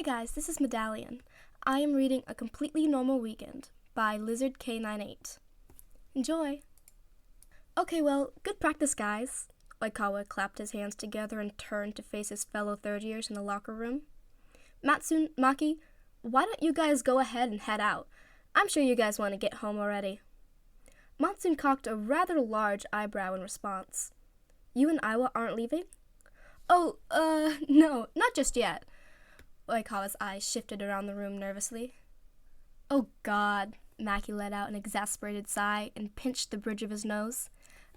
Hey guys, this is Medallion. I am reading A Completely Normal Weekend by Lizard K98. Enjoy! Okay, well, good practice, guys. Oikawa clapped his hands together and turned to face his fellow third years in the locker room. Matsune, Maki, why don't you guys go ahead and head out? I'm sure you guys want to get home already. Matsune cocked a rather large eyebrow in response. You and Iwa aren't leaving? Oh, no, not just yet. Oikawa's eyes shifted around the room nervously. Oh, God, Maki let out an exasperated sigh and pinched the bridge of his nose.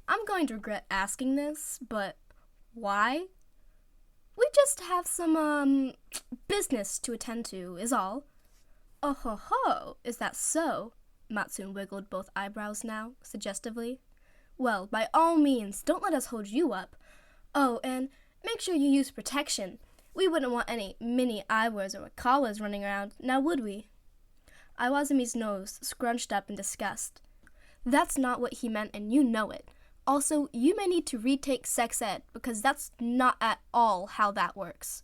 I'm going to regret asking this, but why? We just have some, business to attend to, is all. Oh ho ho, is that so? Matsune wiggled both eyebrows now, suggestively. Well, by all means, don't let us hold you up. Oh, and make sure you use protection. We wouldn't want any mini Iwas or Wakawas running around, now would we? Iwazumi's nose scrunched up in disgust. That's not what he meant, and you know it. Also, you may need to retake sex ed, because that's not at all how that works.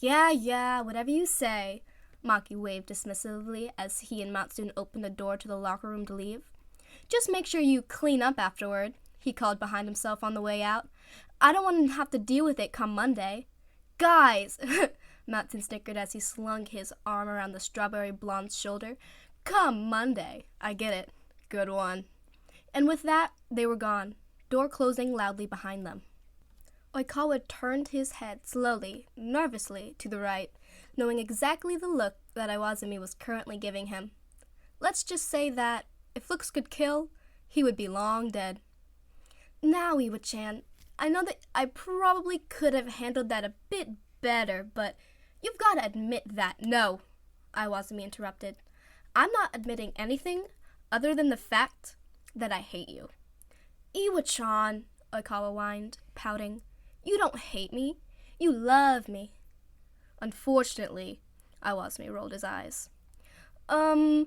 Yeah, whatever you say, Maki waved dismissively as he and Matsune opened the door to the locker room to leave. Just make sure you clean up afterward, he called behind himself on the way out. I don't want to have to deal with it come Monday. Guys, Matsune snickered as he slung his arm around the strawberry blonde's shoulder. Come Monday. I get it. Good one. And with that, they were gone, door closing loudly behind them. Oikawa turned his head slowly, nervously, to the right, knowing exactly the look that Iwazumi was currently giving him. Let's just say that, if looks could kill, he would be long dead. Now, Iwa-chan, I know that I probably could have handled that a bit better, but you've got to admit that. No, Iwazumi interrupted. I'm not admitting anything other than the fact that I hate you. Iwa-chan, Oikawa whined, pouting. You don't hate me. You love me. Unfortunately, Iwazumi rolled his eyes. A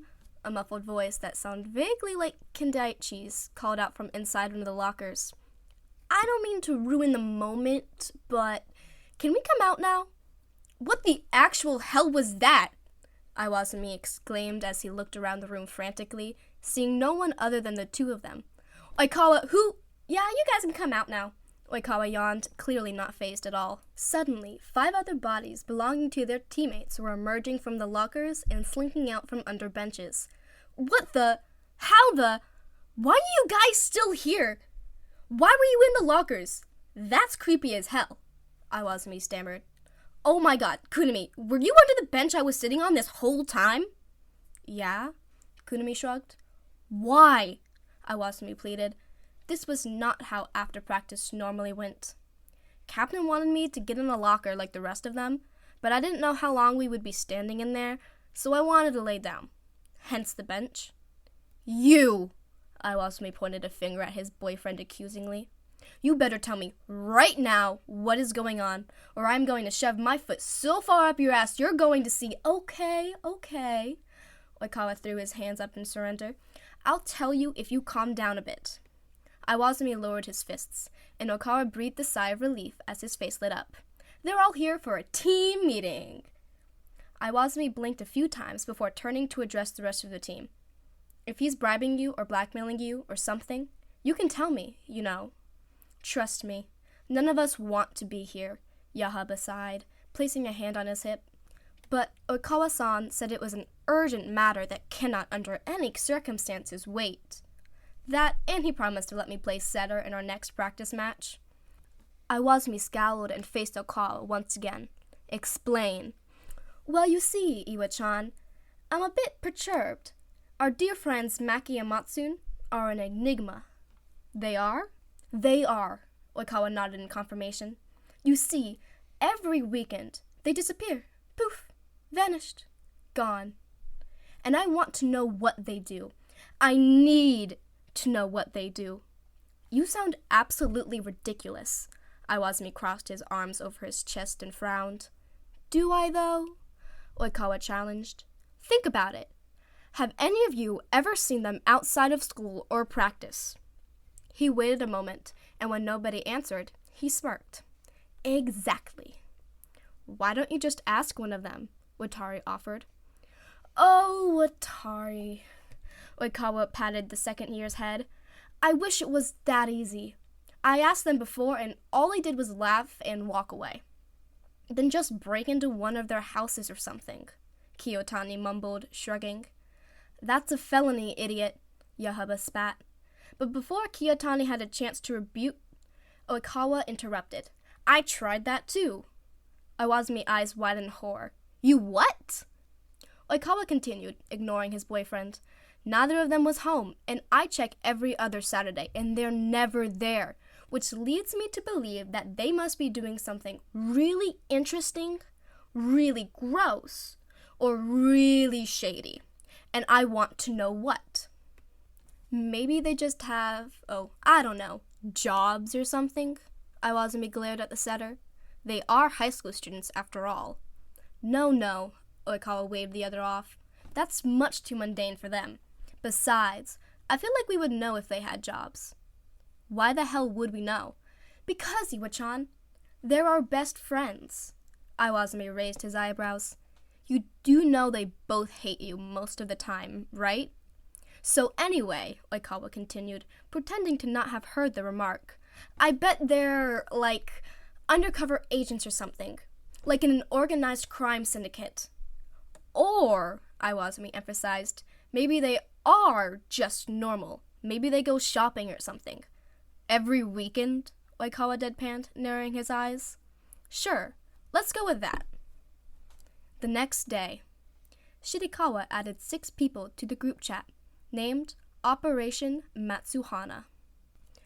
muffled voice that sounded vaguely like Kendaichi's called out from inside one of the lockers. I don't mean to ruin the moment, but can we come out now? What the actual hell was that? Iwazumi exclaimed as he looked around the room frantically, seeing no one other than the two of them. Oikawa, who? Yeah, you guys can come out now. Oikawa yawned, clearly not fazed at all. Suddenly, 5 other bodies belonging to their teammates were emerging from the lockers and slinking out from under benches. What the? How the? Why are you guys still here? Why were you in the lockers? That's creepy as hell, Iwazumi stammered. Oh my god, Kunimi, were you under the bench I was sitting on this whole time? Yeah, Kunimi shrugged. Why? Iwazumi pleaded. This was not how after practice normally went. Captain wanted me to get in a locker like the rest of them, but I didn't know how long we would be standing in there, so I wanted to lay down. Hence the bench. You! Iwazumi pointed a finger at his boyfriend accusingly. You better tell me right now what is going on, or I'm going to shove my foot so far up your ass you're going to see. Okay. Oikawa threw his hands up in surrender. I'll tell you if you calm down a bit. Iwazumi lowered his fists, and Oikawa breathed a sigh of relief as his face lit up. They're all here for a team meeting. Iwazumi blinked a few times before turning to address the rest of the team. If he's bribing you or blackmailing you or something, you can tell me, you know. Trust me, none of us want to be here, Yahaba sighed, placing a hand on his hip. But Oikawa-san said it was an urgent matter that cannot under any circumstances wait. That, and he promised to let me play setter in our next practice match. Iwazumi scowled and faced Oikawa once again. Explain. Well, you see, Iwa-chan, I'm a bit perturbed. Our dear friends Maki and Matsune are an enigma. They are? They are, Oikawa nodded in confirmation. You see, every weekend, they disappear. Poof. Vanished. Gone. And I want to know what they do. I need to know what they do. You sound absolutely ridiculous. Iwazumi crossed his arms over his chest and frowned. Do I, though? Oikawa challenged. Think about it. Have any of you ever seen them outside of school or practice? He waited a moment, and when nobody answered, he smirked. Exactly. Why don't you just ask one of them? Watari offered. Oh, Watari. Oikawa patted the second year's head. I wish it was that easy. I asked them before and all they did was laugh and walk away. Then just break into one of their houses or something, Kiyotani mumbled, shrugging. That's a felony, idiot, Yahaba spat. But before Kiyotani had a chance to rebuke, Oikawa interrupted. I tried that too. Iwazumi's eyes widened in horror. You what? Oikawa continued, ignoring his boyfriend. Neither of them was home, and I check every other Saturday, and they're never there, which leads me to believe that they must be doing something really interesting, really gross, or really shady, and I want to know what. Maybe they just have, I don't know, jobs or something? Iwazumi glared at the setter. They are high school students after all. No, Oikawa waved the other off. That's much too mundane for them. Besides, I feel like we would know if they had jobs. Why the hell would we know? Because, Iwa-chan, they're our best friends. Iwazumi raised his eyebrows. You do know they both hate you most of the time, right? So anyway, Oikawa continued, pretending to not have heard the remark, I bet they're, undercover agents or something. Like in an organized crime syndicate. Or, Iwazumi emphasized, maybe they are just normal. Maybe they go shopping or something. Every weekend? Oikawa deadpanned, narrowing his eyes. Sure, let's go with that. The next day, Shirikawa added 6 people to the group chat, named Operation Matsuhana.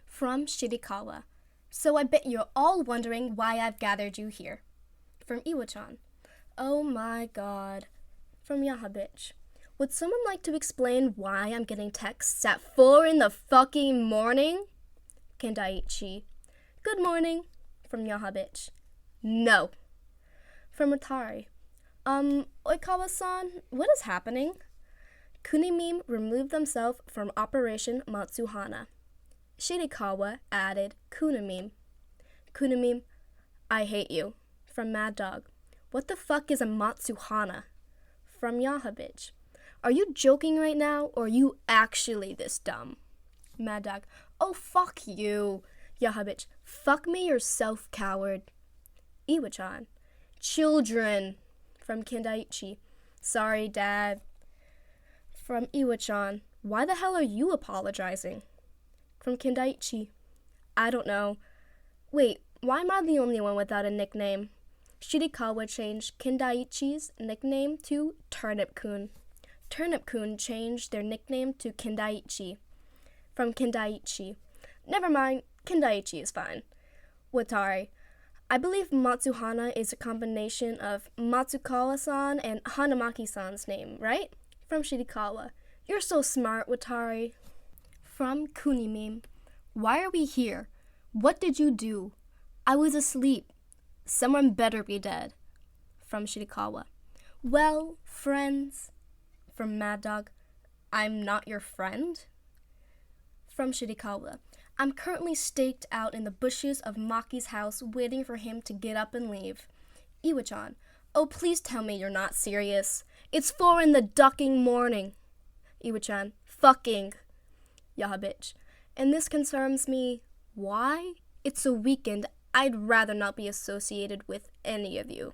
From Shirikawa. So I bet you're all wondering why I've gathered you here. From Iwa-chan. Oh my god. From Yahabitch. Would someone like to explain why I'm getting texts at 4 in the fucking morning? Kendaichi. Good morning. From Yahabitch. No. From Atari. Oikawa-san, what is happening? Kunimim removed themselves from Operation Matsuhana. Shirikawa added Kunimim. Kunimim, I hate you. From Mad Dog. What the fuck is a Matsuhana? From Yahabitch. Are you joking right now, or are you actually this dumb? Mad Dog. Oh, fuck you. Yahabitch. Fuck me yourself, coward. Iwa-chan. Children. From Kendaichi. Sorry, Dad. From Iwa-chan. Why the hell are you apologizing? From Kendaichi. I don't know. Wait, why am I the only one without a nickname? Shirikawa changed Kendaichi's nickname to Turnip-kun. Turnip-kun changed their nickname to Kendaichi. From Kendaichi. Never mind, Kendaichi is fine. Watari. I believe Matsuhana is a combination of Matsukawa-san and Hanamaki-san's name, right? From Shirikawa. You're so smart, Watari. From Kunimim. Why are we here? What did you do? I was asleep. Someone better be dead. From Shirikawa. Well, friends. From Mad Dog. I'm not your friend? From Shirikawa. I'm currently staked out in the bushes of Maki's house waiting for him to get up and leave. Iwa-chan. Oh, please tell me you're not serious. It's 4 in the ducking morning. Iwa-chan. Fucking. Yahabitch. And this concerns me. Why? It's a weekend. I'd rather not be associated with any of you.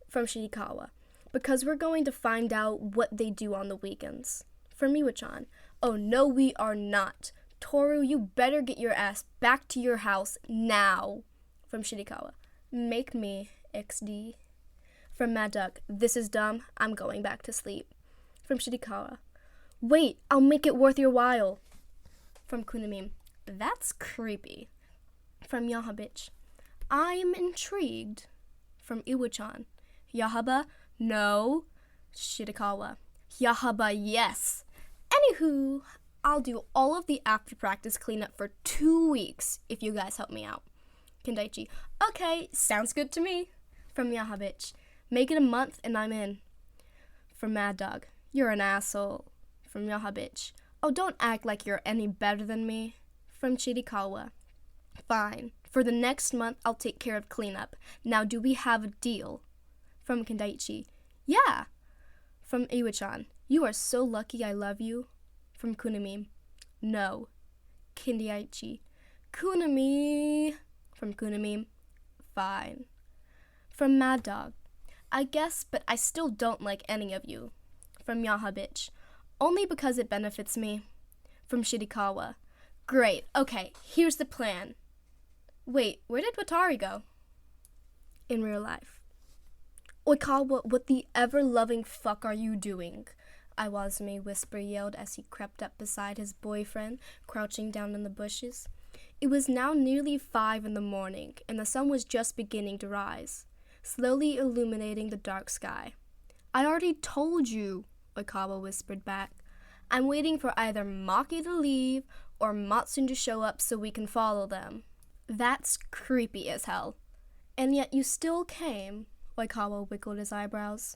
From Shirikawa. Because we're going to find out what they do on the weekends. From Iwa-chan. Oh, no, we are not. Toru, you better get your ass back to your house now. From Shirikawa. Make me, XD. From Mad Duck. This is dumb. I'm going back to sleep. From Shirikawa. Wait, I'll make it worth your while. From Kunimim. That's creepy. From Yahabitch. I'm intrigued. From Iwa-chan. Yahaba? No. Shirikawa. Yahaba, yes. Anywho, I'll do all of the after-practice cleanup for 2 weeks if you guys help me out. Kendaichi. Okay, sounds good to me. From Yahabitch. Make it a month and I'm in. From Mad Dog. You're an asshole. From Yahabitch. Oh, don't act like you're any better than me. From Shirikawa. Fine. For the next month, I'll take care of cleanup. Now, do we have a deal? From Kendaichi. Yeah. From Iwa-chan, you are so lucky I love you. From Kunami, no. Kindiaichi, Kunami. From Kunami, fine. From Mad Dog, I guess, but I still don't like any of you. From Yahabitch, only because it benefits me. From Shirikawa, great, okay, here's the plan. Wait, where did Watari go? In real life. Oikawa, what the ever-loving fuck are you doing? Iwazumi whisper yelled as he crept up beside his boyfriend, crouching down in the bushes. It was now nearly 5 a.m, and the sun was just beginning to rise, slowly illuminating the dark sky. I already told you, Oikawa whispered back. I'm waiting for either Maki to leave or Matsune to show up so we can follow them. That's creepy as hell. And yet you still came, Oikawa wiggled his eyebrows.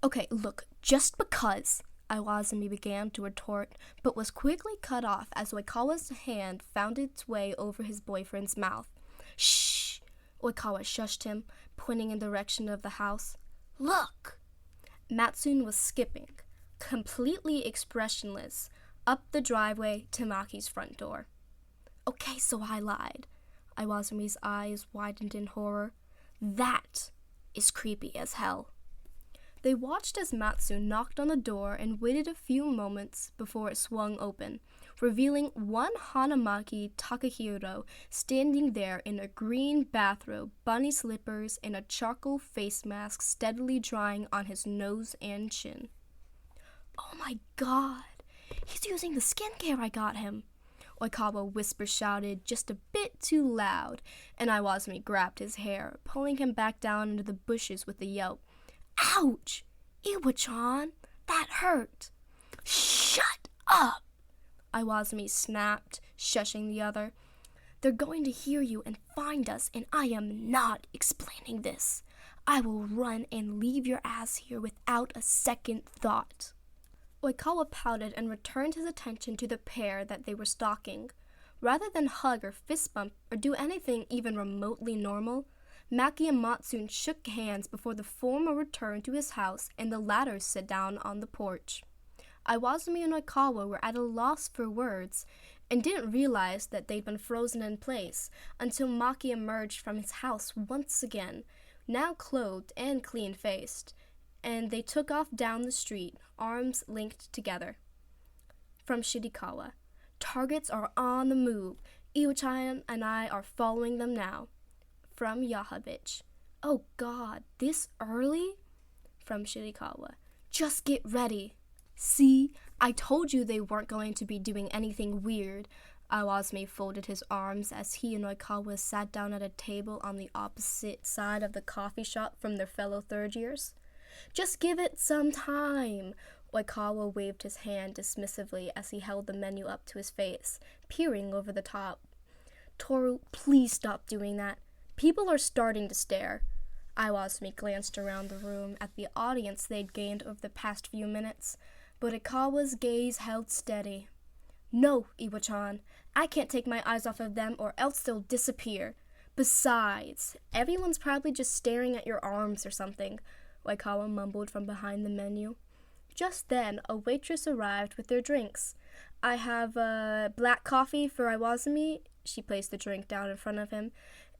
Okay, look, just because, Iwazumi began to retort, but was quickly cut off as Oikawa's hand found its way over his boyfriend's mouth. Shh! Oikawa shushed him, pointing in the direction of the house. Look! Matsune was skipping, completely expressionless, up the driveway to Maki's front door. Okay, so I lied. Iwazumi's eyes widened in horror. That is creepy as hell. They watched as Matsune knocked on the door and waited a few moments before it swung open, revealing one Hanamaki Takahiro standing there in a green bathrobe, bunny slippers, and a charcoal face mask steadily drying on his nose and chin. Oh my god, he's using the skincare I got him, Oikawa whisper-shouted just a bit too loud, and Iwazumi grabbed his hair, pulling him back down into the bushes with a yelp. Ouch! Iwa-chan, that hurt. Shut up! Iwazumi snapped, shushing the other. They're going to hear you and find us, and I am not explaining this. I will run and leave your ass here without a second thought. Oikawa pouted and returned his attention to the pair that they were stalking. Rather than hug or fist bump or do anything even remotely normal, Maki and Matsune shook hands before the former returned to his house and the latter sat down on the porch. Iwazumi and Oikawa were at a loss for words and didn't realize that they'd been frozen in place until Maki emerged from his house once again, now clothed and clean-faced, and they took off down the street, arms linked together. From Shirikawa, targets are on the move. Iwa-chan and I are following them now. From Yahabitch, oh god, this early? From Shirikawa, just get ready. See, I told you they weren't going to be doing anything weird. Iwazumi folded his arms as he and Oikawa sat down at a table on the opposite side of the coffee shop from their fellow third years. Just give it some time. Oikawa waved his hand dismissively as he held the menu up to his face, peering over the top. Toru, please stop doing that. People are starting to stare. Iwazumi glanced around the room at the audience they'd gained over the past few minutes, but Oikawa's gaze held steady. No, Iwa-chan, I can't take my eyes off of them or else they'll disappear. Besides, everyone's probably just staring at your arms or something, Oikawa mumbled from behind the menu. Just then, a waitress arrived with their drinks. I have black coffee for Iwazumi. She placed the drink down in front of him.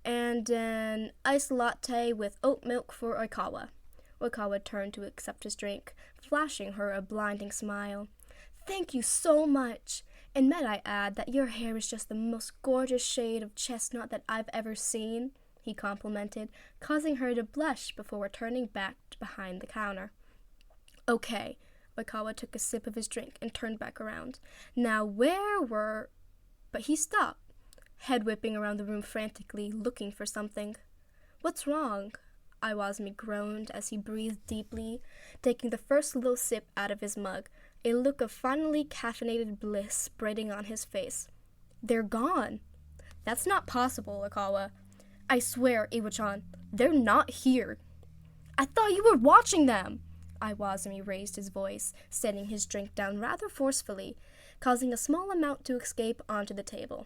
And an iced latte with oat milk for Oikawa. Oikawa turned to accept his drink, flashing her a blinding smile. Thank you so much. And might I add that your hair is just the most gorgeous shade of chestnut that I've ever seen, he complimented, causing her to blush before returning back to behind the counter. Okay, Oikawa took a sip of his drink and turned back around. Now where were... But he stopped, head whipping around the room frantically, looking for something. What's wrong? Iwazumi groaned as he breathed deeply, taking the first little sip out of his mug, a look of finally caffeinated bliss spreading on his face. They're gone. That's not possible, Oikawa. I swear, Iwa-chan, they're not here. I thought you were watching them. Iwazumi raised his voice, setting his drink down rather forcefully, causing a small amount to escape onto the table.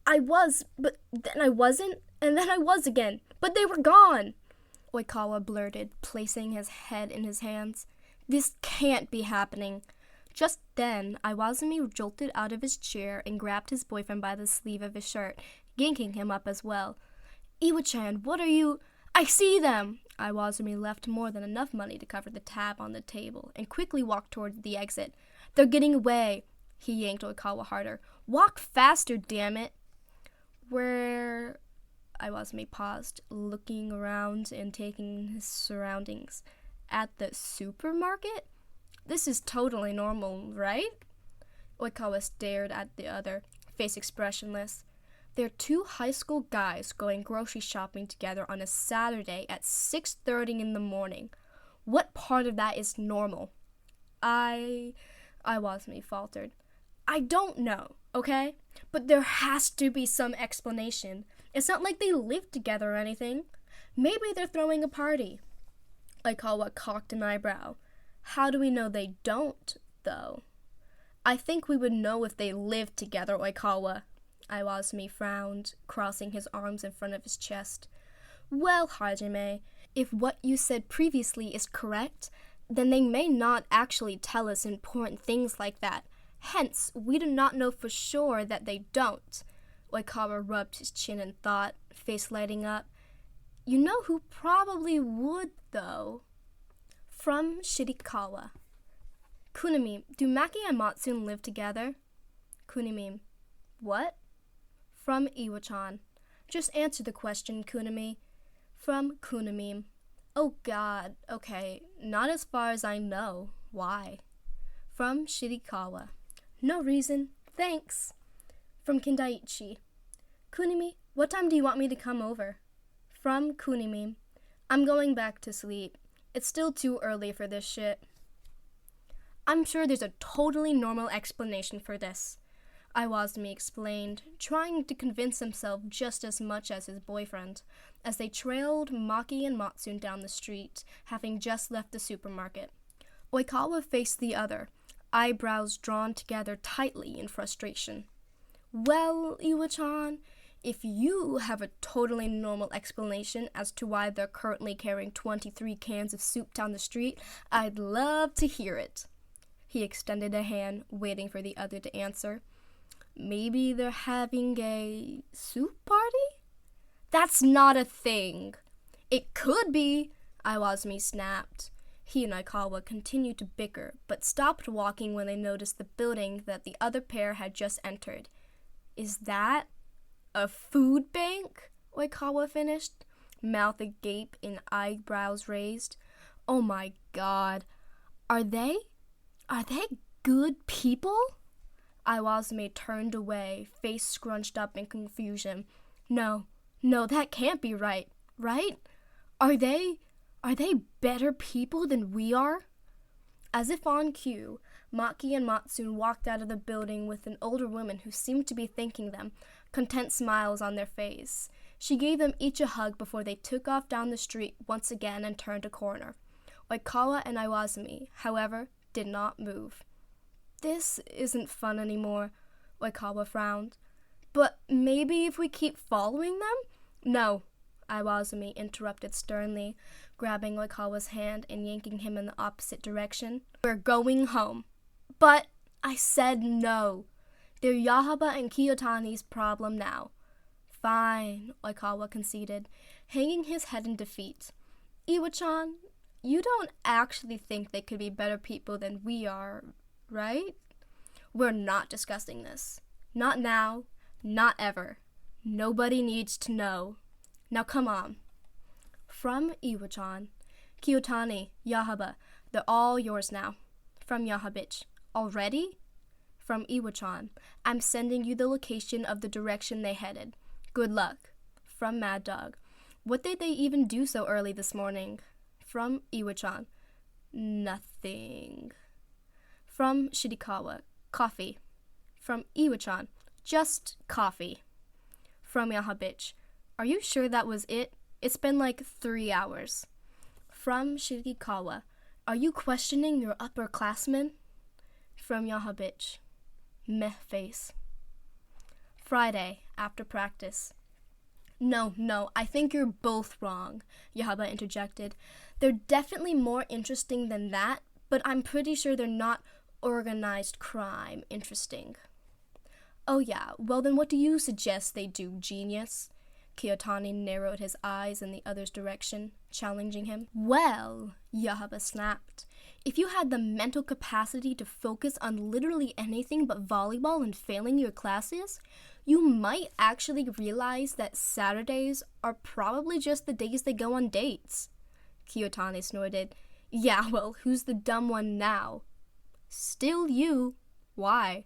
I was, but then I wasn't, and then I was again, but they were gone. Oikawa blurted, placing his head in his hands. This can't be happening. Just then, Iwazumi jolted out of his chair and grabbed his boyfriend by the sleeve of his shirt, yanking him up as well. Iwa-chan, what are you— I see them! Iwazumi left more than enough money to cover the tab on the table and quickly walked toward the exit. They're getting away! He yanked Oikawa harder. Walk faster, damn it! Where— Iwazumi paused, looking around and taking his surroundings. At the supermarket? This is totally normal, right? Oikawa stared at the other, face expressionless. They're two high school guys going grocery shopping together on a Saturday at 6:30 in the morning. What part of that is normal? Iwazumi faltered. I don't know, okay? But there has to be some explanation. It's not like they live together or anything. Maybe they're throwing a party. Oikawa cocked an eyebrow. How do we know they don't, though? I think we would know if they lived together, Oikawa. Iwazumi frowned, crossing his arms in front of his chest. Well, Hajime, if what you said previously is correct, then they may not actually tell us important things like that. Hence, we do not know for sure that they don't. Oikawa rubbed his chin in thought, face lighting up. You know who probably would, though? From Shirikawa. Kunimi, do Maki and Matsune live together? Kunimi, what? From Iwa-chan. Just answer the question, Kunimi. From Kunimi. Oh god, okay, not as far as I know. Why? From Shirikawa. No reason, thanks. From Kindaichi. Kunimi, what time do you want me to come over? From Kunimi. I'm going back to sleep. It's still too early for this shit. I'm sure there's a totally normal explanation for this, Iwazumi explained, trying to convince himself just as much as his boyfriend, as they trailed Maki and Matsune down the street, having just left the supermarket. Oikawa faced the other, eyebrows drawn together tightly in frustration. Well, Iwa-chan, if you have a totally normal explanation as to why they're currently carrying 23 cans of soup down the street, I'd love to hear it. He extended a hand, waiting for the other to answer. Maybe they're having a soup party? That's not a thing. It could be, Iwazumi snapped. He and Oikawa continued to bicker, but stopped walking when they noticed the building that the other pair had just entered. Is that a food bank? Oikawa finished, mouth agape and eyebrows raised. Oh my god. Are they good people? Iwazumi turned away, face scrunched up in confusion. No, that can't be right? Are they better people than we are? As if on cue, Maki and Matsune walked out of the building with an older woman who seemed to be thanking them, content smiles on their face. She gave them each a hug before they took off down the street once again and turned a corner. Oikawa and Iwazumi, however, did not move. This isn't fun anymore, Oikawa frowned. But maybe if we keep following them? No, Iwazumi interrupted sternly, grabbing Oikawa's hand and yanking him in the opposite direction. We're going home. But I said no. They're Yahaba and Kiyotani's problem now. Fine, Oikawa conceded, hanging his head in defeat. Iwa-chan, you don't actually think they could be better people than we are, right? We're not discussing this. Not now, not ever. Nobody needs to know. Now come on. From Iwa-chan. Kiyotani, Yahaba, they're all yours now. From Yahabich. Already? From Iwa-chan. I'm sending you the location of the direction they headed. Good luck. From Mad Dog. What did they even do so early this morning? From Iwa-chan. Nothing. From Shirikawa. Coffee. From Iwa-chan. Just coffee. From Yahabich. Are you sure that was it? It's been like 3 hours. From Shirikawa. Are you questioning your upperclassmen? From Yahabich. Meh face. Friday, after practice. No, I think you're both wrong, Yahaba interjected. They're definitely more interesting than that, but I'm pretty sure they're not organized crime interesting. Oh yeah, well then what do you suggest they do, genius? Kiyotani narrowed his eyes in the other's direction, challenging him. Well, Yahaba snapped, if you had the mental capacity to focus on literally anything but volleyball and failing your classes, you might actually realize that Saturdays are probably just the days they go on dates. Kiyotani snorted. Yeah, well, who's the dumb one now? Still you. Why?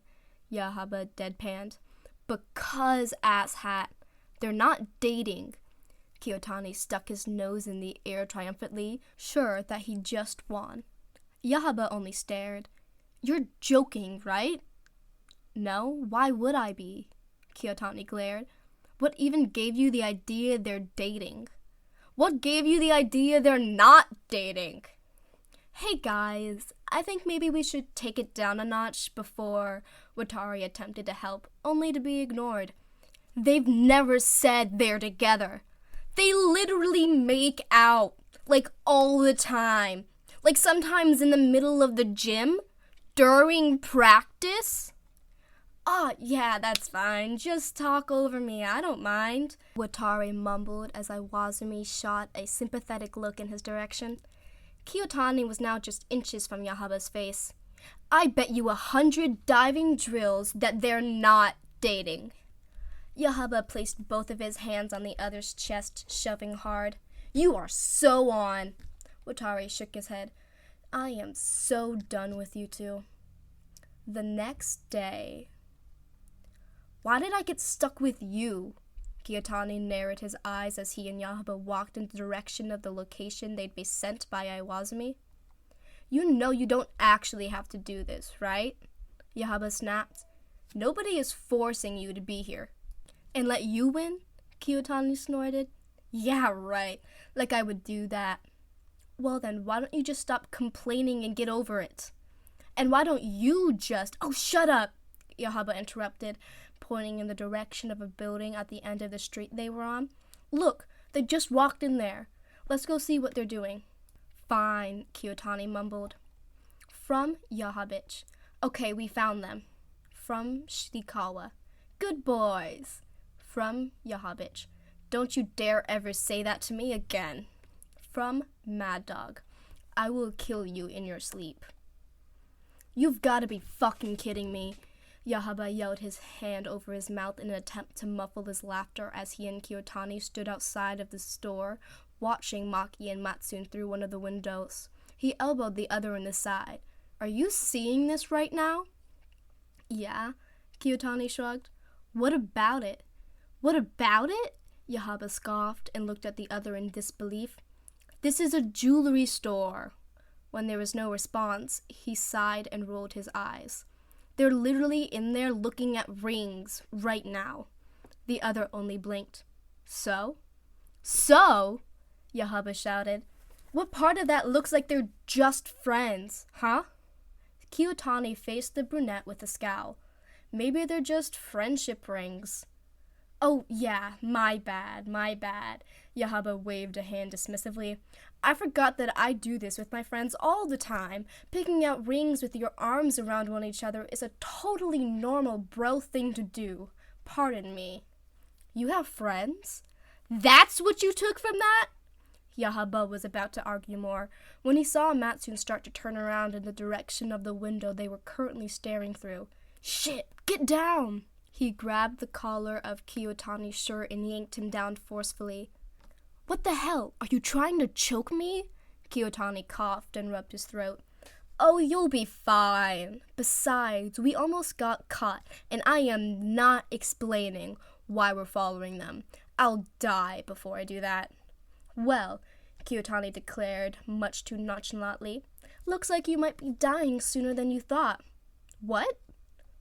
Yahaba deadpanned. Because, asshat. They're not dating. Kiyotani stuck his nose in the air triumphantly, sure that he just won. Yahaba only stared. You're joking, right? No, why would I be? Kiyotani glared. What even gave you the idea they're dating? What gave you the idea they're not dating? Hey guys, I think maybe we should take it down a notch before Watari attempted to help, only to be ignored. They've never said they're together. They literally make out, like all the time. Like sometimes in the middle of the gym, during practice. Oh, yeah, that's fine. Just talk over me, I don't mind. Watari mumbled as Iwazumi shot a sympathetic look in his direction. Kiyotani was now just inches from Yahaba's face. I bet you 100 diving drills that they're not dating. Yahaba placed both of his hands on the other's chest, shoving hard. You are so on. Watari shook his head. I am so done with you two. The next day. Why did I get stuck with you? Kiyotani narrowed his eyes as he and Yahaba walked in the direction of the location they'd be sent by Iwazumi. You know you don't actually have to do this, right? Yahaba snapped. Nobody is forcing you to be here. And let you win? Kiyotani snorted. Yeah, right. Like I would do that. Well then, why don't you just stop complaining and get over it? And why don't you just... Oh, shut up! Yahaba interrupted, pointing in the direction of a building at the end of the street they were on. Look, they just walked in there. Let's go see what they're doing. Fine, Kiyotani mumbled. From Yahabich. Okay, we found them. From Shirikawa. Good boys. From Yahabich. Don't you dare ever say that to me again. From Mad Dog. I will kill you in your sleep. You've got to be fucking kidding me. Yahaba yelled, his hand over his mouth in an attempt to muffle his laughter as he and Kiyotani stood outside of the store, watching Maki and Matsune through one of the windows. He elbowed the other in the side. Are you seeing this right now? Yeah, Kiyotani shrugged. What about it? What about it? Yahaba scoffed and looked at the other in disbelief. This is a jewelry store. When there was no response, he sighed and rolled his eyes. They're literally in there looking at rings right now. The other only blinked. So? So? Yahaba shouted. What part of that looks like they're just friends, huh? Kiyotani faced the brunette with a scowl. Maybe they're just friendship rings. Oh, yeah, my bad. Yahaba waved a hand dismissively. I forgot that I do this with my friends all the time. Picking out rings with your arms around one another is a totally normal bro thing to do. Pardon me. You have friends? That's what you took from that? Yahaba was about to argue more when he saw Matsune start to turn around in the direction of the window they were currently staring through. Shit, get down! He grabbed the collar of Kiyotani's shirt and yanked him down forcefully. What the hell? Are you trying to choke me? Kiyotani coughed and rubbed his throat. Oh, you'll be fine. Besides, we almost got caught, and I am not explaining why we're following them. I'll die before I do that. Well, Kiyotani declared, much too nonchalantly, looks like you might be dying sooner than you thought. What?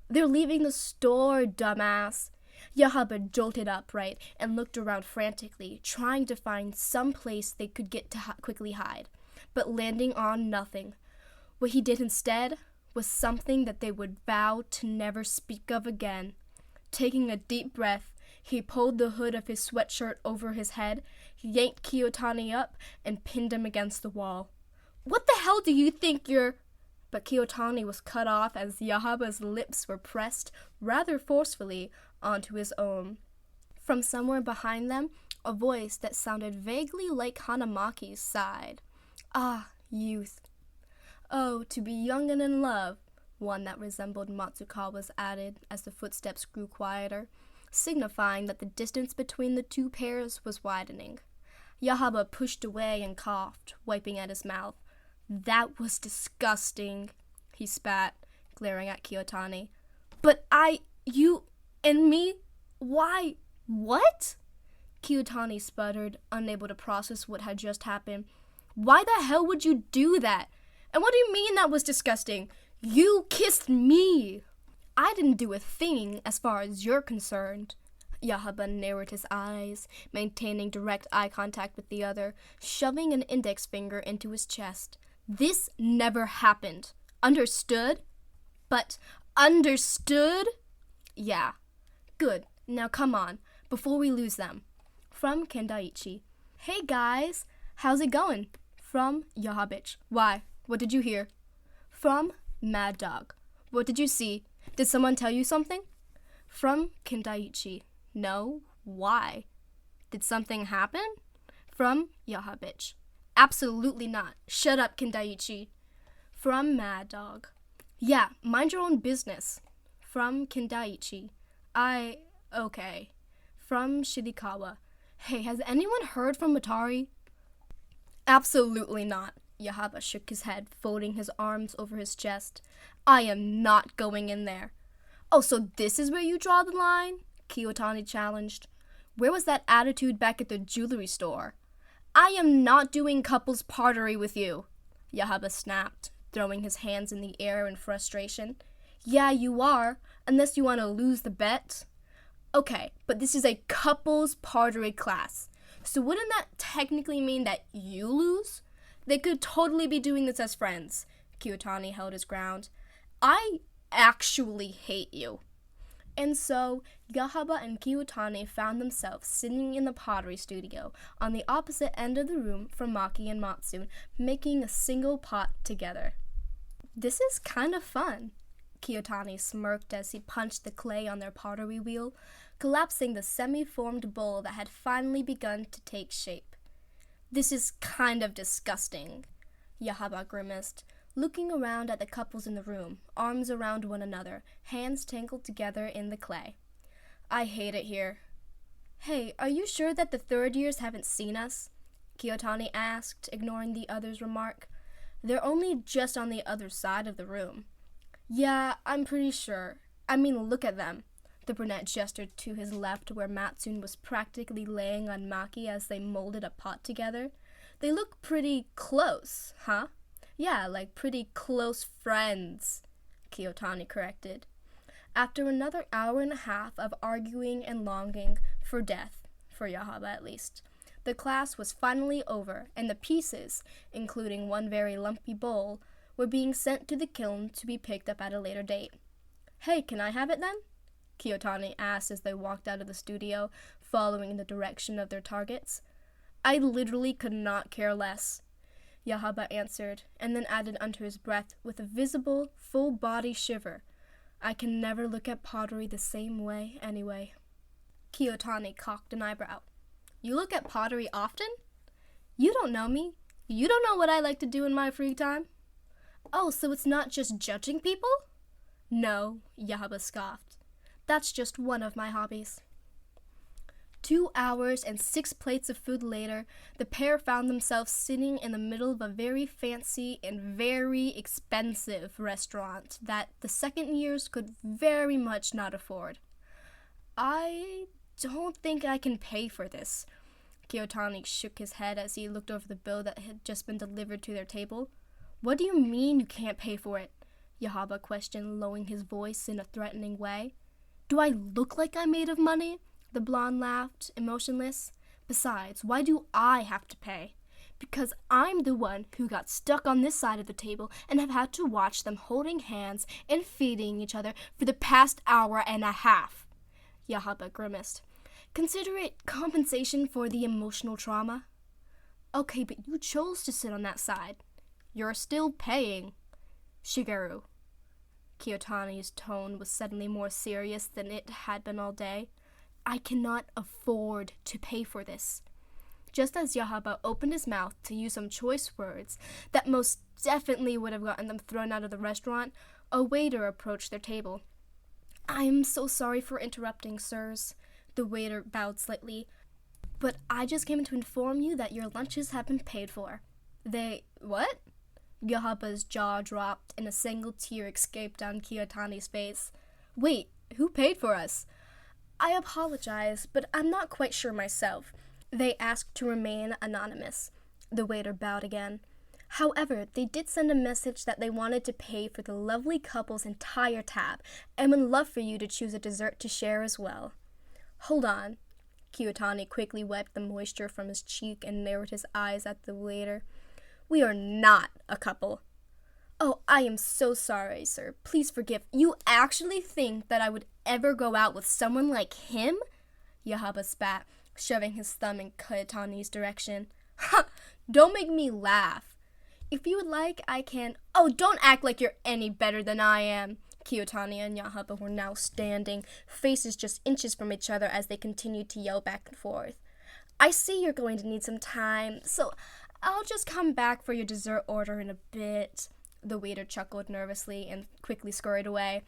They're leaving the store, dumbass. Yahaba jolted upright and looked around frantically, trying to find some place they could get to quickly hide, but landing on nothing. What he did instead was something that they would vow to never speak of again. Taking a deep breath, He pulled the hood of his sweatshirt over his head, yanked Kiyotani up, and pinned him against the wall. "What the hell do you think you're—" But Kiyotani was cut off as Yahaba's lips were pressed rather forcefully onto his own. From somewhere behind them, a voice that sounded vaguely like Hanamaki's sighed. "Ah, youth. Oh, to be young and in love," one that resembled Matsukawa's added as the footsteps grew quieter, signifying that the distance between the two pairs was widening. Yahaba pushed away and coughed, wiping at his mouth. "That was disgusting," he spat, glaring at Kiyotani. "But you, and me? Why? What?" Kiyotani sputtered, unable to process what had just happened. "Why the hell would you do that? And what do you mean that was disgusting? You kissed me!" "I didn't do a thing as far as you're concerned." Yahaba narrowed his eyes, maintaining direct eye contact with the other, shoving an index finger into his chest. "This never happened. Understood?" "But understood?" "Yeah. Good. Now come on, before we lose them." From Kendaichi. "Hey guys, how's it going?" From Yahabich. "Why? What did you hear?" From Mad Dog. "What did you see? Did someone tell you something?" From Kendaichi. "No. Why? Did something happen?" From Yahabich. "Absolutely not. Shut up, Kendaichi." From Mad Dog. "Yeah, mind your own business." From Kendaichi. Okay. From Shirikawa. "Hey, has anyone heard from Matari?" "Absolutely not." Yahaba shook his head, folding his arms over his chest. "I am not going in there." "Oh, so this is where you draw the line?" Kiyotani challenged. "Where was that attitude back at the jewelry store?" "I am not doing couples partery with you," Yahaba snapped, throwing his hands in the air in frustration. "Yeah, you are, unless you want to lose the bet." "Okay, but this is a couples partery class, so wouldn't that technically mean that you lose? They could totally be doing this as friends." Kiyotani held his ground. "I actually hate you." And so, Yahaba and Kiyotani found themselves sitting in the pottery studio on the opposite end of the room from Maki and Matsu, making a single pot together. "This is kind of fun." Kiyotani smirked as he punched the clay on their pottery wheel, collapsing the semi-formed bowl that had finally begun to take shape. "This is kind of disgusting," Yahaba grimaced, looking around at the couples in the room, arms around one another, hands tangled together in the clay. "I hate it here." "Hey, are you sure that the third years haven't seen us?" Kiyotani asked, ignoring the other's remark. "They're only just on the other side of the room." "Yeah, I'm pretty sure. I mean, look at them." The brunette gestured to his left where Matsun was practically laying on Maki as they molded a pot together. "They look pretty close, huh?" "Yeah, like pretty close friends," Kiyotani corrected. After another hour and a half of arguing and longing for death, for Yahaba at least, the class was finally over, and the pieces, including one very lumpy bowl, were being sent to the kiln to be picked up at a later date. "Hey, can I have it then?" Kiyotani asked as they walked out of the studio, following in the direction of their targets. "I literally could not care less," Yahaba answered, and then added under his breath with a visible, full-body shiver, "I can never look at pottery the same way anyway." Kiyotani cocked an eyebrow. "You look at pottery often?" "You don't know me. You don't know what I like to do in my free time." "Oh, so it's not just judging people?" "No," Yahaba scoffed. "That's just one of my hobbies." 2 hours and 6 plates of food later, the pair found themselves sitting in the middle of a very fancy and very expensive restaurant that the second years could very much not afford. "I don't think I can pay for this." Kiyotani shook his head as he looked over the bill that had just been delivered to their table. "What do you mean you can't pay for it?" Yahaba questioned, lowering his voice in a threatening way. "Do I look like I'm made of money?" The blonde laughed, emotionless. "Besides, why do I have to pay? Because I'm the one who got stuck on this side of the table and have had to watch them holding hands and feeding each other for the past hour and a half." Yahaba grimaced. Consider it compensation for the emotional trauma. Okay, but you chose to sit on that side. You're still paying. Shigeru. Kiyotani's tone was suddenly more serious than it had been all day. I cannot afford to pay for this. Just as Yahaba opened his mouth to use some choice words that most definitely would have gotten them thrown out of the restaurant, a waiter approached their table. I am so sorry for interrupting, sirs. The waiter bowed slightly. But I just came to inform you that your lunches have been paid for. What? Yahaba's jaw dropped and a single tear escaped down Kiyotani's face. Wait, who paid for us? I apologize, but I'm not quite sure myself. They asked to remain anonymous. The waiter bowed again. However, they did send a message that they wanted to pay for the lovely couple's entire tab and would love for you to choose a dessert to share as well. Hold on. Kiyotani quickly wiped the moisture from his cheek and narrowed his eyes at the waiter. We are not a couple. Oh, I am so sorry, sir. Please forgive. You actually think that I would ever go out with someone like him? Yahaba spat, shoving his thumb in Kiyotani's direction. Ha! Don't make me laugh. If you would like, I can... Oh, don't act like you're any better than I am. Kiyotani and Yahaba were now standing, faces just inches from each other as they continued to yell back and forth. I see you're going to need some time, so I'll just come back for your dessert order in a bit. The waiter chuckled nervously and quickly scurried away.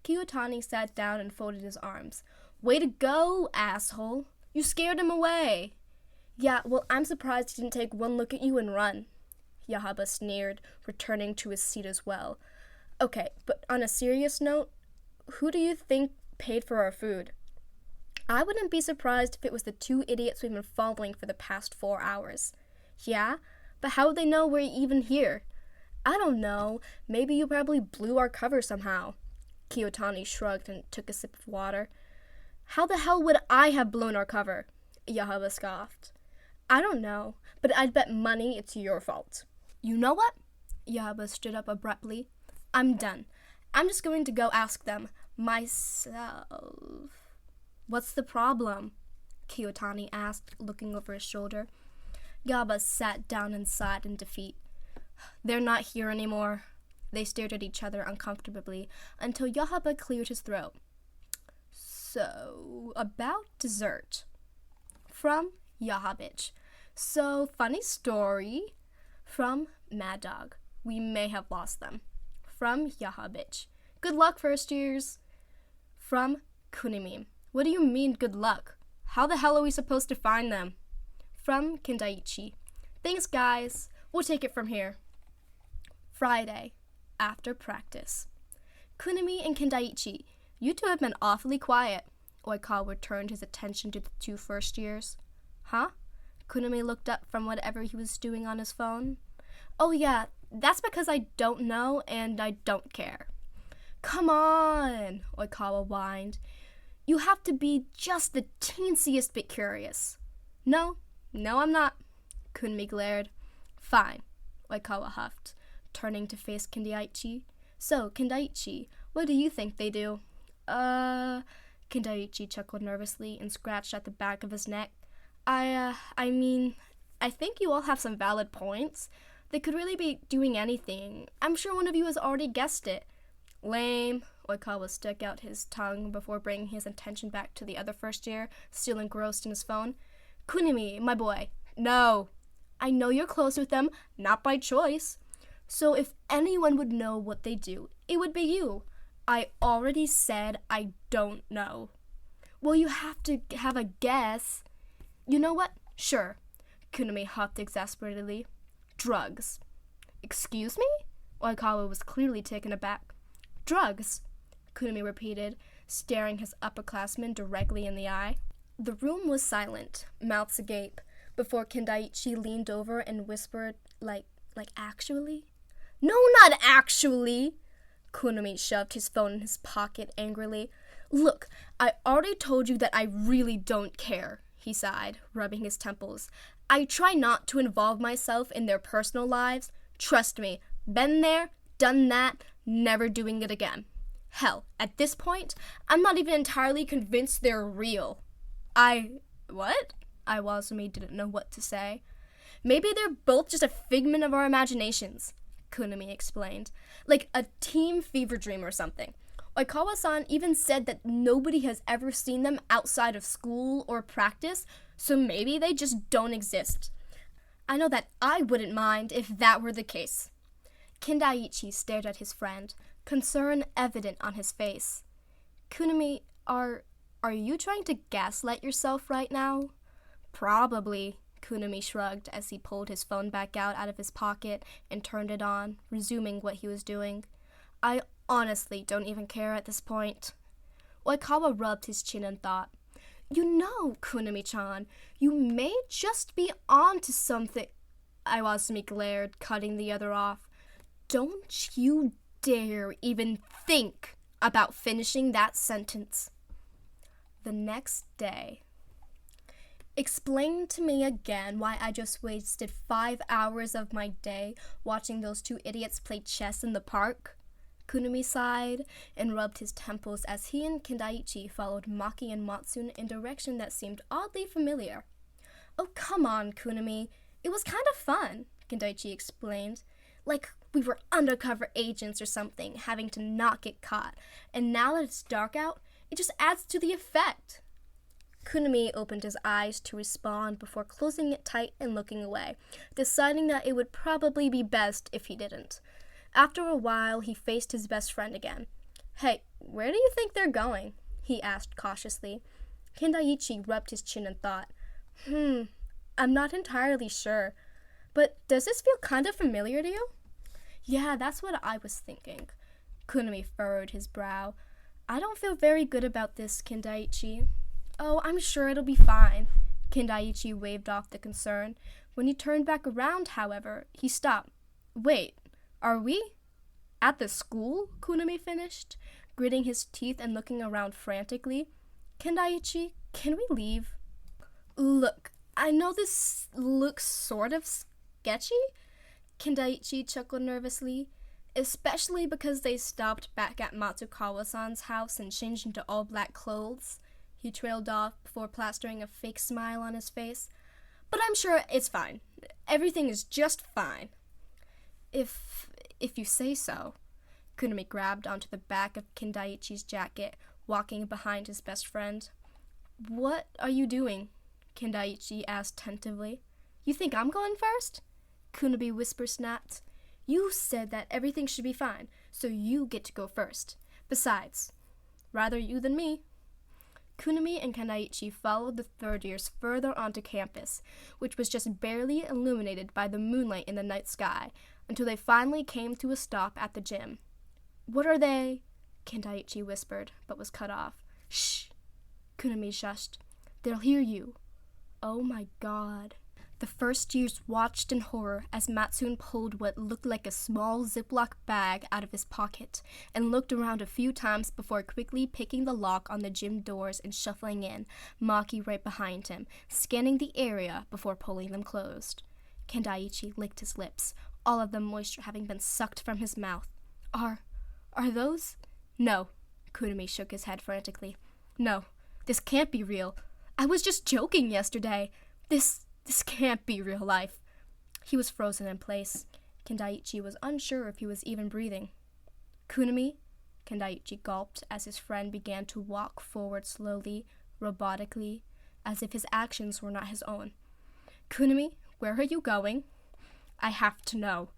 Kiyotani sat down and folded his arms. Way to go, asshole. You scared him away. Yeah, well, I'm surprised he didn't take one look at you and run. Yahaba sneered, returning to his seat as well. Okay, but on a serious note, who do you think paid for our food? I wouldn't be surprised if it was the two idiots we've been following for the past 4 hours. Yeah? But how would they know we're even here? I don't know. Maybe you probably blew our cover somehow. Kiyotani shrugged and took a sip of water. How the hell would I have blown our cover? Yahaba scoffed. I don't know, but I'd bet money it's your fault. You know what? Yahaba stood up abruptly. I'm done. I'm just going to go ask them myself. What's the problem? Kiyotani asked, looking over his shoulder. Yahaba sat down and sighed in defeat. They're not here anymore. They stared at each other uncomfortably until Yahaba cleared his throat. So, about dessert. From Yahabich. So, funny story. From Mad Dog. We may have lost them. From Yahabich. Good luck, first years. From Kunimi. What do you mean, good luck? How the hell are we supposed to find them? From Kindaichi. Thanks, guys. We'll take it from here. Friday. After practice. Kunimi and Kindaichi. You two have been awfully quiet. Oikawa turned his attention to the two first years. Huh? Kunimi looked up from whatever he was doing on his phone. Oh yeah, that's because I don't know and I don't care. Come on, Oikawa whined. You have to be just the teensiest bit curious. No, I'm not. Kunimi glared. Fine, Oikawa huffed, turning to face Kindaichi. So, Kindaichi, what do you think they do? Kindaichi chuckled nervously and scratched at the back of his neck. I mean, I think you all have some valid points. They could really be doing anything. I'm sure one of you has already guessed it. Lame. Oikawa stuck out his tongue before bringing his attention back to the other first year, still engrossed in his phone. Kunimi, my boy. No. I know you're close with them, not by choice. So if anyone would know what they do, it would be you. I already said I don't know. Well, you have to have a guess. You know what? Sure. Kunimi huffed exasperatedly. Drugs. Excuse me? Oikawa was clearly taken aback. Drugs, Kunimi repeated, staring his upperclassman directly in the eye. The room was silent, mouths agape, before Kindaichi leaned over and whispered, like actually? No, not actually! Kunimi shoved his phone in his pocket angrily. Look, I already told you that I really don't care, he sighed, rubbing his temples. I try not to involve myself in their personal lives. Trust me, been there, done that, never doing it again. Hell, at this point, I'm not even entirely convinced they're real. I What? Iwasumi didn't know what to say. Maybe they're both just a figment of our imaginations, Kunami explained. Like a team fever dream or something. Oikawa-san even said that nobody has ever seen them outside of school or practice, so maybe they just don't exist. I know that I wouldn't mind if that were the case. Kindaichi stared at his friend, concern evident on his face. Kunami, are you trying to gaslight yourself right now? Probably, Kunami shrugged as he pulled his phone back out of his pocket and turned it on, resuming what he was doing. I honestly don't even care at this point. Oikawa rubbed his chin and thought, You know, Kunami-chan, you may just be on to something. Iwasumi glared, cutting the other off. Don't you dare even think about finishing that sentence. The next day. Explain to me again why I just wasted 5 hours of my day watching those two idiots play chess in the park. Kunami sighed and rubbed his temples as he and Kindaichi followed Maki and Matsune in a direction that seemed oddly familiar. Oh, come on, Kunami. It was kind of fun, Kindaichi explained. Like we were undercover agents or something, having to not get caught. And now that it's dark out, it just adds to the effect. Kunami opened his eyes to respond before closing it tight and looking away, deciding that it would probably be best if he didn't. After a while, he faced his best friend again. Hey, where do you think they're going? He asked cautiously. Kindaichi rubbed his chin and thought, I'm not entirely sure. But does this feel kind of familiar to you? Yeah, that's what I was thinking. Kunami furrowed his brow. I don't feel very good about this, Kindaichi. Oh, I'm sure it'll be fine. Kindaichi waved off the concern. When he turned back around, however, he stopped. Wait, are we at the school? Kunami finished, gritting his teeth and looking around frantically. Kindaichi, can we leave? Look, I know this looks sort of sketchy, Kindaichi chuckled nervously, especially because they stopped back at Matsukawa-san's house and changed into all black clothes. He trailed off before plastering a fake smile on his face. But I'm sure it's fine. Everything is just fine. If you say so. Kunami grabbed onto the back of Kindaichi's jacket, walking behind his best friend. What are you doing? Kindaichi asked tentatively. You think I'm going first? Kunami whisper-snapped. You said that everything should be fine, so you get to go first. Besides, rather you than me. Kunami and Kindaichi followed the third years further onto campus, which was just barely illuminated by the moonlight in the night sky, until they finally came to a stop at the gym. What are they? Kindaichi whispered, but was cut off. Shh! Kunami shushed. They'll hear you. Oh my god. The first years watched in horror as Matsune pulled what looked like a small Ziploc bag out of his pocket and looked around a few times before quickly picking the lock on the gym doors and shuffling in, Maki right behind him, scanning the area before pulling them closed. Kindaichi licked his lips, all of the moisture having been sucked from his mouth. Are those? No. Kunami shook his head frantically. No, this can't be real. I was just joking yesterday. This can't be real life. He was frozen in place. Kindaichi was unsure if he was even breathing. Kunami? Kindaichi gulped as his friend began to walk forward slowly, robotically, as if his actions were not his own. Kunami, where are you going? I have to know.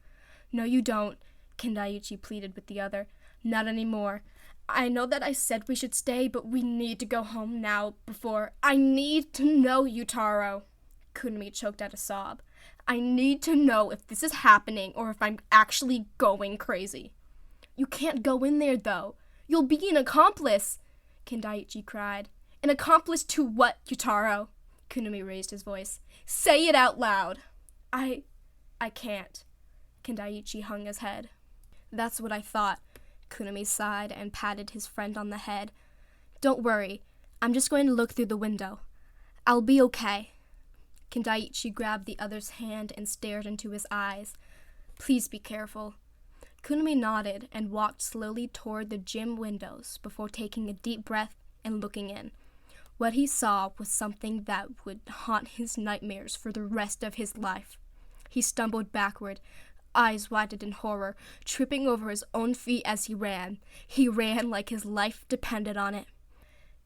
No, you don't, Kindaichi pleaded with the other. Not anymore. I know that I said we should stay, but we need to go home now before... I need to know, Yutaro. Kunami choked out a sob. I need to know if this is happening or if I'm actually going crazy. You can't go in there, though. You'll be an accomplice, Kindaichi cried. An accomplice to what, Yutaro? Kunami raised his voice. Say it out loud. I can't. Kindaichi hung his head. That's what I thought. Kunami sighed and patted his friend on the head. Don't worry. I'm just going to look through the window. I'll be okay. Kindaichi grabbed the other's hand and stared into his eyes. Please be careful. Kunami nodded and walked slowly toward the gym windows before taking a deep breath and looking in. What he saw was something that would haunt his nightmares for the rest of his life. He stumbled backward, eyes widened in horror, tripping over his own feet as he ran. He ran like his life depended on it.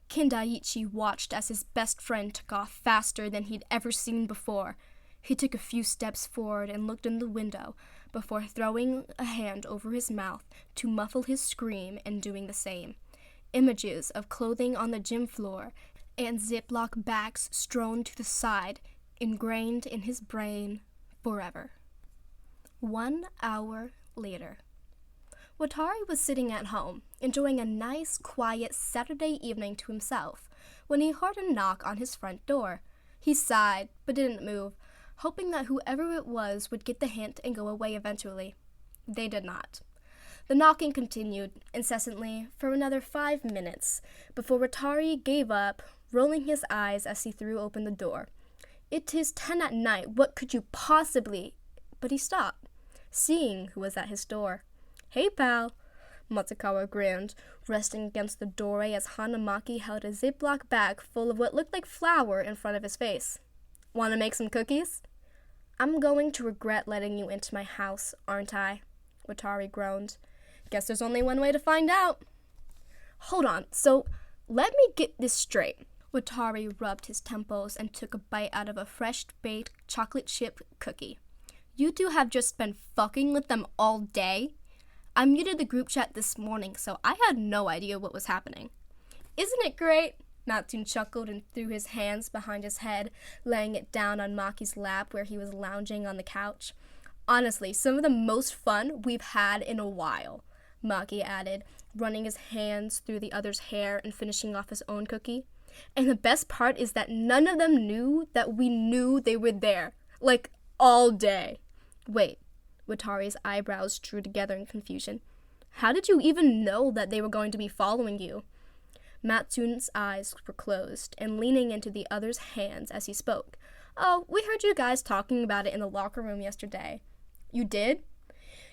Kindaichi watched as his best friend took off faster than he'd ever seen before. He took a few steps forward and looked in the window before throwing a hand over his mouth to muffle his scream and doing the same. Images of clothing on the gym floor and Ziploc bags strewn to the side, ingrained in his brain forever. 1 hour later. Watari was sitting at home, enjoying a nice, quiet Saturday evening to himself, when he heard a knock on his front door. He sighed, but didn't move, hoping that whoever it was would get the hint and go away eventually. They did not. The knocking continued incessantly for another 5 minutes before Watari gave up, rolling his eyes as he threw open the door. "It is 10 at night. What could you possibly—" But he stopped, seeing who was at his door. "Hey, pal," Matsukawa grinned, resting against the doorway as Hanamaki held a Ziploc bag full of what looked like flour in front of his face. "Want to make some cookies?" "I'm going to regret letting you into my house, aren't I?" Watari groaned. "Guess there's only one way to find out." "Hold on, so let me get this straight." Watari rubbed his temples and took a bite out of a fresh-baked chocolate chip cookie. "You two have just been fucking with them all day?" "I muted the group chat this morning, so I had no idea what was happening." "Isn't it great?" Matsune chuckled and threw his hands behind his head, laying it down on Maki's lap where he was lounging on the couch. "Honestly, some of the most fun we've had in a while," Maki added, running his hands through the other's hair and finishing off his own cookie. "And the best part is that none of them knew that we knew they were there. Like, all day." "Wait," Watari's eyebrows drew together in confusion. "How did you even know that they were going to be following you?" Matsune's eyes were closed and leaning into the other's hands as he spoke. "Oh, we heard you guys talking about it in the locker room yesterday." "You did?"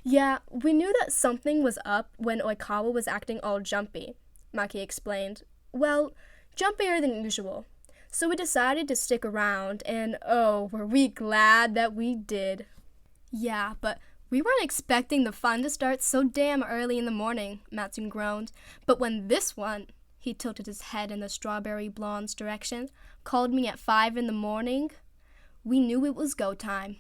"Yeah, we knew that something was up when Oikawa was acting all jumpy," Maki explained. "Well, jumpier than usual. So we decided to stick around, and oh, were we glad that we did." "Yeah, but we weren't expecting the fun to start so damn early in the morning," Matsune groaned. "But when this one," he tilted his head in the strawberry blonde's direction, "called me at 5 in the morning, we knew it was go time."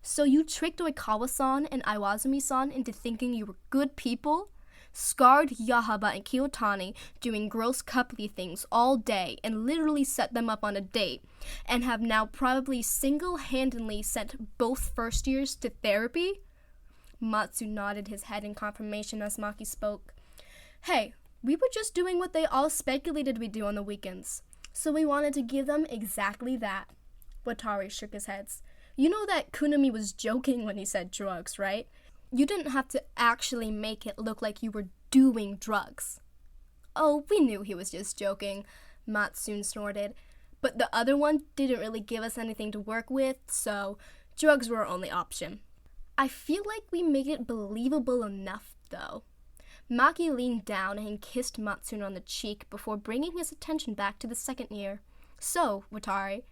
"So you tricked Oikawa-san and Iwazumi-san into thinking you were good people? Scarred Yahaba and Kiyotani doing gross coupley things all day and literally set them up on a date, and have now probably single-handedly sent both first years to therapy?" Matsu nodded his head in confirmation as Maki spoke. "Hey, we were just doing what they all speculated we'd do on the weekends, so we wanted to give them exactly that." Watari shook his head. "You know that Kunami was joking when he said drugs, right? You didn't have to actually make it look like you were doing drugs." "Oh, we knew he was just joking," Matsune snorted. "But the other one didn't really give us anything to work with, so drugs were our only option." "I feel like we made it believable enough, though." Maki leaned down and kissed Matsune on the cheek before bringing his attention back to the second year. "So, Watari,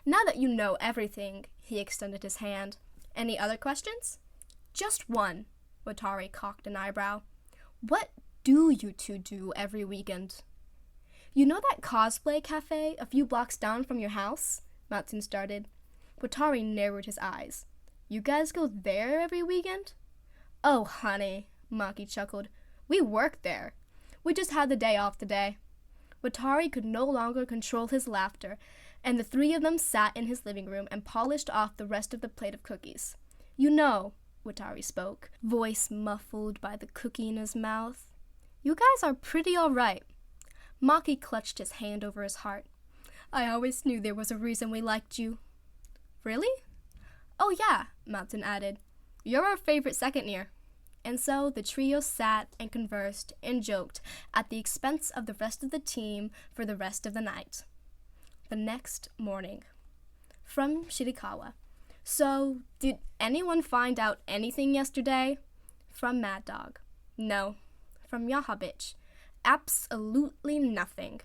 now that you know everything," he extended his hand. "Any other questions?" "Just one." Watari cocked an eyebrow. "What do you two do every weekend?" "You know that cosplay cafe a few blocks down from your house?" Matsune started. Watari narrowed his eyes. "You guys go there every weekend?" "Oh, honey," Maki chuckled. "We work there. We just had the day off today." Watari could no longer control his laughter, and the three of them sat in his living room and polished off the rest of the plate of cookies. "You know," Watari spoke, voice muffled by the cookie in his mouth, "you guys are pretty all right." Maki clutched his hand over his heart. "I always knew there was a reason we liked you." "Really?" "Oh yeah," Matsune added. "You're our favorite second year." And so the trio sat and conversed and joked at the expense of the rest of the team for the rest of the night. The next morning. From Shirikawa. "So, did anyone find out anything yesterday?" From Mad Dog. "No." From Yahabitch. "Absolutely nothing."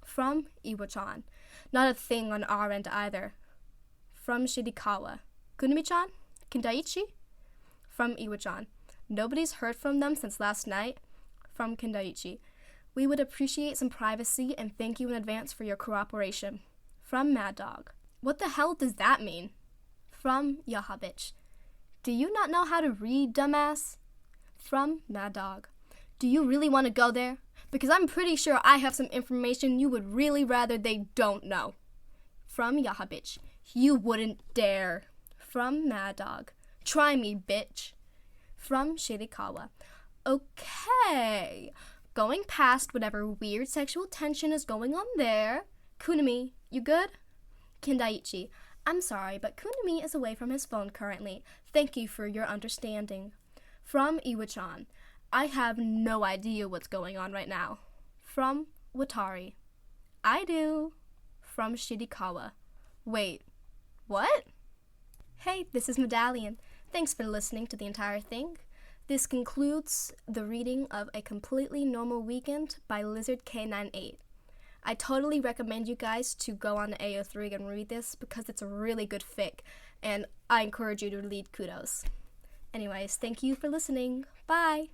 From Iwa-chan. Not a thing on our end either. From Shirikawa. Kunimi-chan? Kindaichi? From Iwa-chan. Nobody's heard from them since last night. From Kindaichi. We would appreciate some privacy and thank you in advance for your cooperation. From Mad Dog. What the hell does that mean? From Yahabitch. Do you not know how to read, dumbass? From Mad Dog. Do you really want to go there? Because I'm pretty sure I have some information you would really rather they don't know. From Yahabitch. You wouldn't dare. From Mad Dog. Try me, bitch. From Shirikawa. Okay. Going past whatever weird sexual tension is going on there. Kunimi, you good? Kindaichi. I'm sorry, but Kunimi is away from his phone currently. Thank you for your understanding. From Iwa-chan. I have no idea what's going on right now. From Watari. I do. From Shirikawa. Wait, what? Hey, this is Medallion. Thanks for listening to the entire thing. This concludes the reading of A Completely Normal Weekend by Lizard K98. I totally recommend you guys to go on to AO3 and read this because it's a really good fic, and I encourage you to read Kudos. Anyways, thank you for listening. Bye!